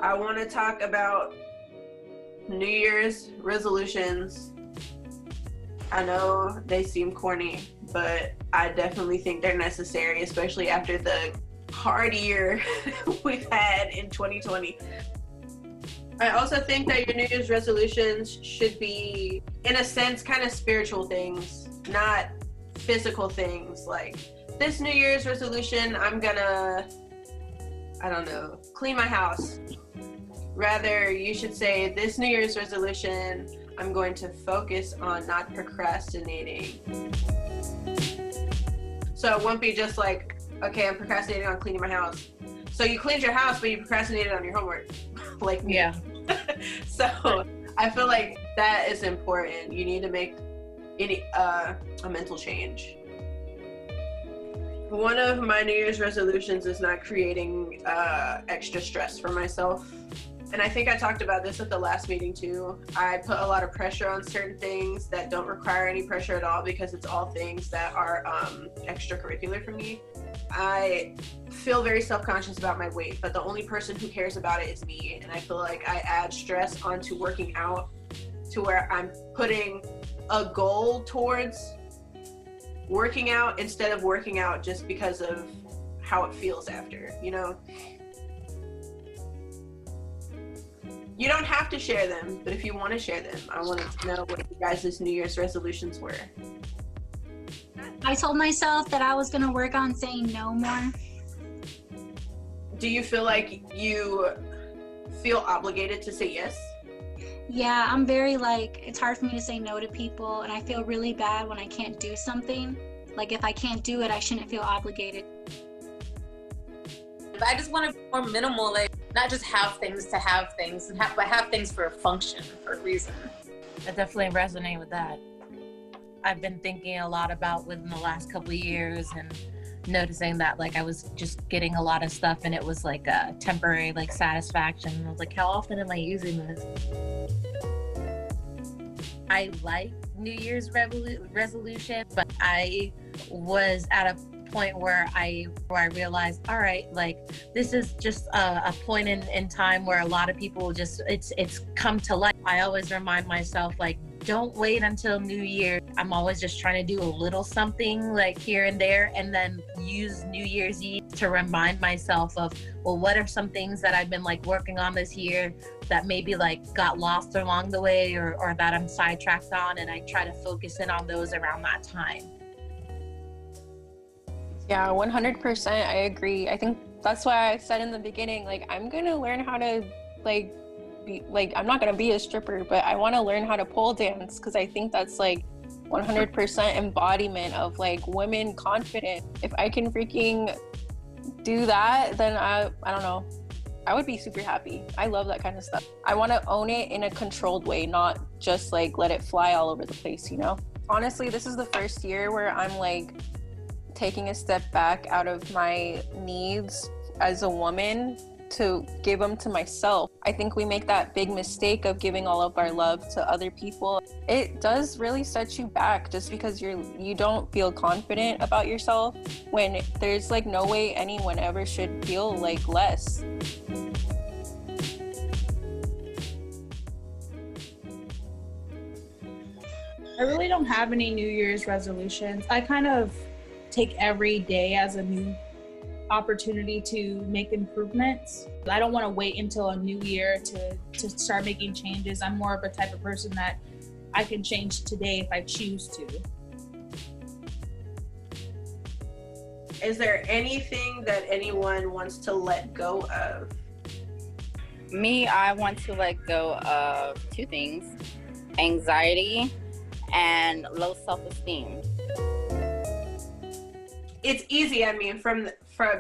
I want to talk about New Year's resolutions. I know they seem corny, but I definitely think they're necessary, especially after the hard year we've had in 2020. I also think that your New Year's resolutions should be, in a sense, kind of spiritual things, not physical things. Like, this New Year's resolution, I'm gonna, I don't know, clean my house. Rather, you should say, this New Year's resolution, I'm going to focus on not procrastinating. So it won't be just like, okay, I'm procrastinating on cleaning my house. So you cleaned your house, but you procrastinated on your homework, like me. Yeah. So I feel like that is important. You need to make a mental change. One of my New Year's resolutions is not creating extra stress for myself. And I think I talked about this at the last meeting too. I put a lot of pressure on certain things that don't require any pressure at all because it's all things that are extracurricular for me. I feel very self-conscious about my weight, but the only person who cares about it is me. And I feel like I add stress onto working out to where I'm putting a goal towards working out instead of working out just because of how it feels after, you know? You don't have to share them, but if you want to share them, I wanted to know what you guys' New Year's resolutions were. I told myself that I was going to work on saying no more. Do you feel like you feel obligated to say yes? Yeah, I'm very it's hard for me to say no to people, and I feel really bad when I can't do something. Like, if I can't do it, I shouldn't feel obligated. But I just want to be more minimal, like not just have things to have things, but have things for a function, for a reason. I definitely resonate with that. I've been thinking a lot about within the last couple of years and noticing that I was just getting a lot of stuff and it was like a temporary satisfaction. I was like, how often am I using this? I like New Year's resolution, but I was at a point where I realized, all right, this is just a point in time where a lot of people just it's come to life. I always remind myself, don't wait until New Year. I'm always just trying to do a little something here and there, and then use New Year's Eve to remind myself of, well, what are some things that I've been working on this year that maybe got lost along the way or that I'm sidetracked on, and I try to focus in on those around that time. Yeah, 100%. I agree. I think that's why I said in the beginning, I'm going to learn how to be, I'm not going to be a stripper, but I want to learn how to pole dance, because I think that's 100% embodiment of women confident. If I can freaking do that, then I don't know. I would be super happy. I love that kind of stuff. I want to own it in a controlled way, not just let it fly all over the place, you know? Honestly, this is the first year where I'm taking a step back out of my needs as a woman to give them to myself. I think we make that big mistake of giving all of our love to other people. It does really set you back just because you don't feel confident about yourself, when there's no way anyone ever should feel less. I really don't have any New Year's resolutions. I kind of take every day as a new opportunity to make improvements. I don't want to wait until a new year to start making changes. I'm more of a type of person that I can change today if I choose to. Is there anything that anyone wants to let go of? Me, I want to let go of two things: anxiety and low self-esteem. It's easy, from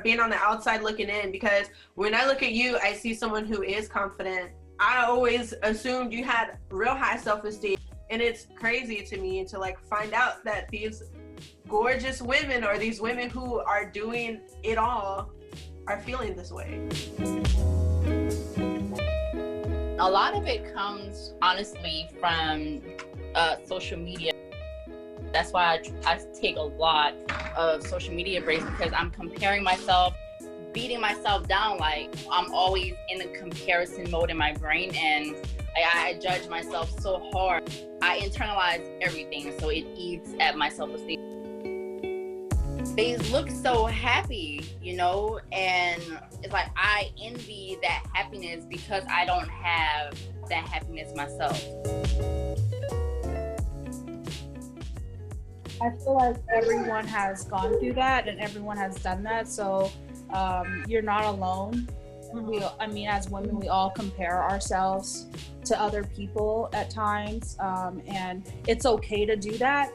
being on the outside looking in, because when I look at you, I see someone who is confident. I always assumed you had real high self-esteem, and it's crazy to me to find out that these gorgeous women, or these women who are doing it all, are feeling this way. A lot of it comes honestly from social media. That's why I take a lot of social media breaks, because I'm comparing myself beating myself down. Like, I'm always in a comparison mode in my brain, and I judge myself so hard. I internalize everything, so it eats at my self-esteem. They look so happy, you know, and it's like I envy that happiness because I don't have that happiness myself. I feel like everyone has gone through that and everyone has done that, so you're not alone. As women, we all compare ourselves to other people at times, and it's okay to do that.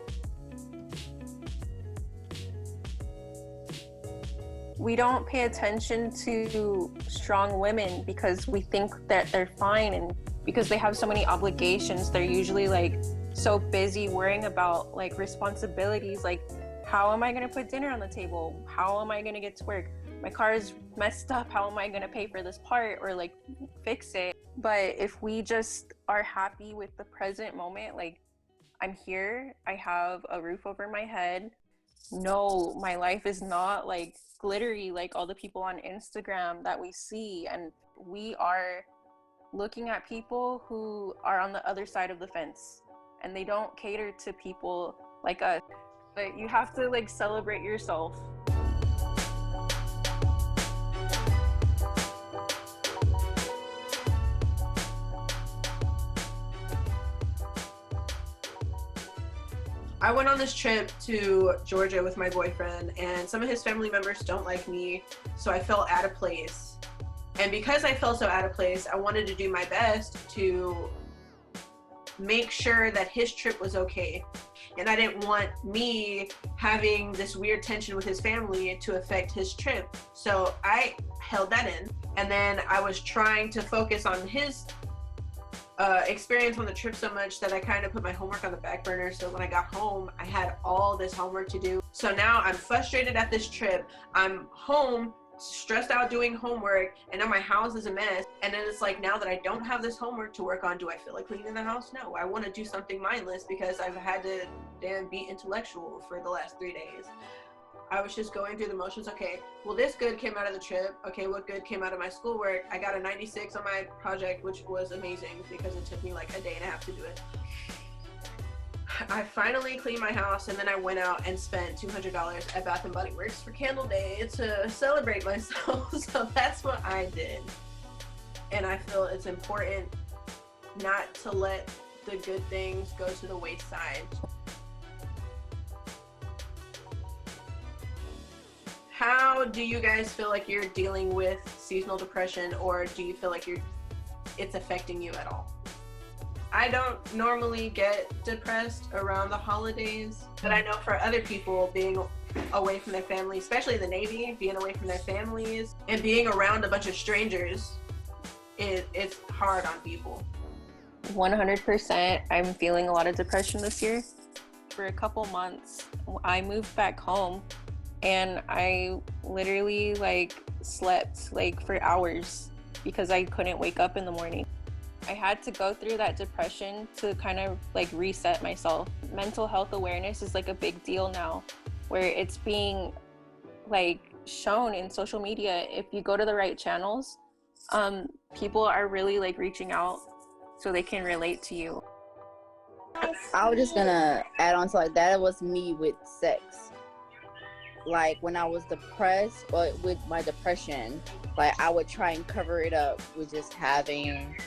We don't pay attention to strong women because we think that they're fine, and because they have so many obligations, they're usually like so busy worrying about like responsibilities, like how am I going to put dinner on the table? How am I going to get to work? My car is messed up. How am I going to pay for this part or like fix it? But if we just are happy with the present moment, like I'm here, I have a roof over my head. No, my life is not like glittery like all the people on Instagram that we see, and we are looking at people who are on the other side of the fence and they don't cater to people like us. But you have to like celebrate yourself. I went on this trip to Georgia with my boyfriend, and some of his family members don't like me, so I felt out of place. And because I felt so out of place, I wanted to do my best to make sure that his trip was okay. And I didn't want me having this weird tension with his family to affect his trip. So I held that in. And then I was trying to focus on his experience on the trip so much that I kind of put my homework on the back burner. So when I got home, I had all this homework to do. So now I'm frustrated at this trip. I'm home, stressed out doing homework, and now my house is a mess. And then it's like, now that I don't have this homework to work on, do I feel like cleaning the house? No, I want to do something mindless because I've had to damn be intellectual for the last 3 days. I was just going through the motions. Okay, well, this good came out of the trip. Okay, what good came out of my schoolwork? I got a 96 on my project, which was amazing because it took me like a day and a half to do it. I finally cleaned my house, and then I went out and spent $200 at Bath & Body Works for Candle Day to celebrate myself. So that's what I did. And I feel it's important not to let the good things go to the wayside. How do you guys feel like you're dealing with seasonal depression, or do you feel like it's affecting you at all? I don't normally get depressed around the holidays, but I know for other people, being away from their family, especially the Navy, being away from their families and being around a bunch of strangers, it's hard on people. 100%. I'm feeling a lot of depression this year. For a couple months, I moved back home, and I literally like slept like for hours because I couldn't wake up in the morning. I had to go through that depression to kind of like reset myself. Mental health awareness is like a big deal now, where it's being like shown in social media. If you go to the right channels, people are really like reaching out so they can relate to you. I was just gonna add on to like that. It was me with sex. Like when I was depressed, or with my depression, like I would try and cover it up with just having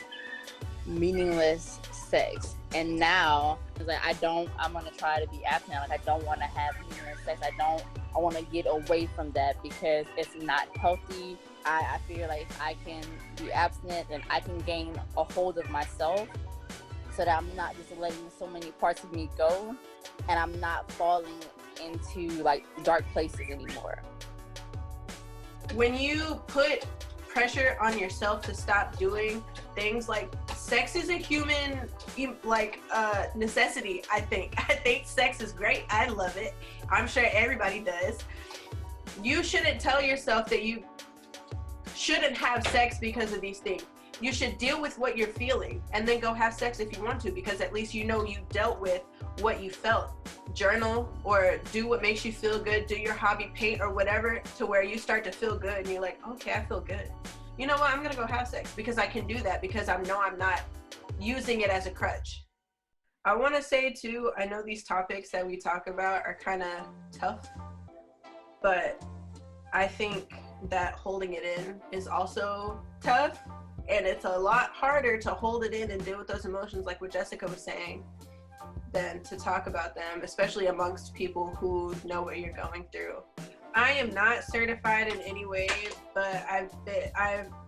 meaningless sex. And now it's like I'm gonna try to be abstinent. Like I don't want to have meaningless sex. I want to get away from that because it's not healthy. I feel like if I can be abstinent, then I can gain a hold of myself, so that I'm not just letting so many parts of me go, and I'm not falling into like dark places anymore. When you put pressure on yourself to stop doing things, like sex is a human necessity. I think sex is great. I love it. I'm sure everybody does. You shouldn't tell yourself that you shouldn't have sex because of these things. you should deal with what you're feeling and then go have sex if you want to, because at least you know you dealt with what you felt. Journal or do what makes you feel good, do your hobby, paint or whatever, to where you start to feel good and you're like, okay, I feel good. You know what, I'm gonna go have sex because I can do that, because I know I'm not using it as a crutch. I want to say too, I know these topics that we talk about are kind of tough, but I think that holding it in is also tough, and it's a lot harder to hold it in and deal with those emotions, like what Jessica was saying, than to talk about them, especially amongst people who know what you're going through. I am not certified in any way, but I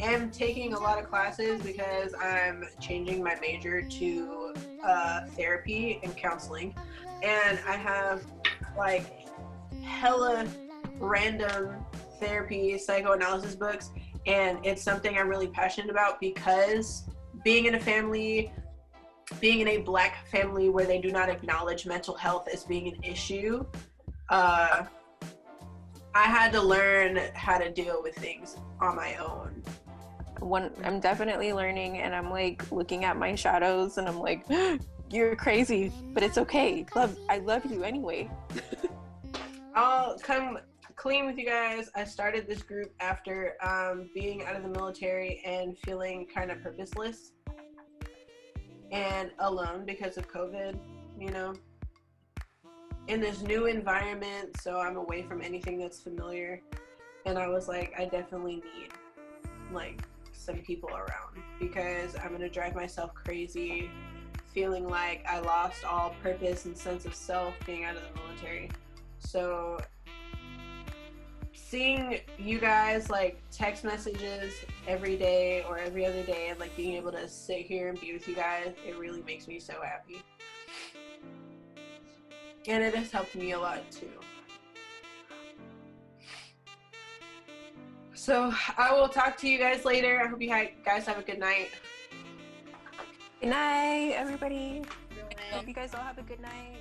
am taking a lot of classes because I'm changing my major to therapy and counseling, and I have like hella random therapy psychoanalysis books, and it's something I'm really passionate about, because being in a Black family where they do not acknowledge mental health as being an issue, I had to learn how to deal with things on my own. I'm definitely learning, and I'm like looking at my shadows and I'm like, you're crazy, but it's okay. I love you anyway. I'll come clean with you guys. I started this group after being out of the military and feeling kind of purposeless and alone because of COVID, you know, in this new environment. So I'm away from anything that's familiar, and I was like, I definitely need like some people around, because I'm gonna drive myself crazy feeling like I lost all purpose and sense of self being out of the military. So seeing you guys like text messages every day or every other day, and like being able to sit here and be with you guys, it really makes me so happy. And it has helped me a lot too. So I will talk to you guys later. I hope you guys have a good night. Good night, everybody. Hope you guys all have a good night.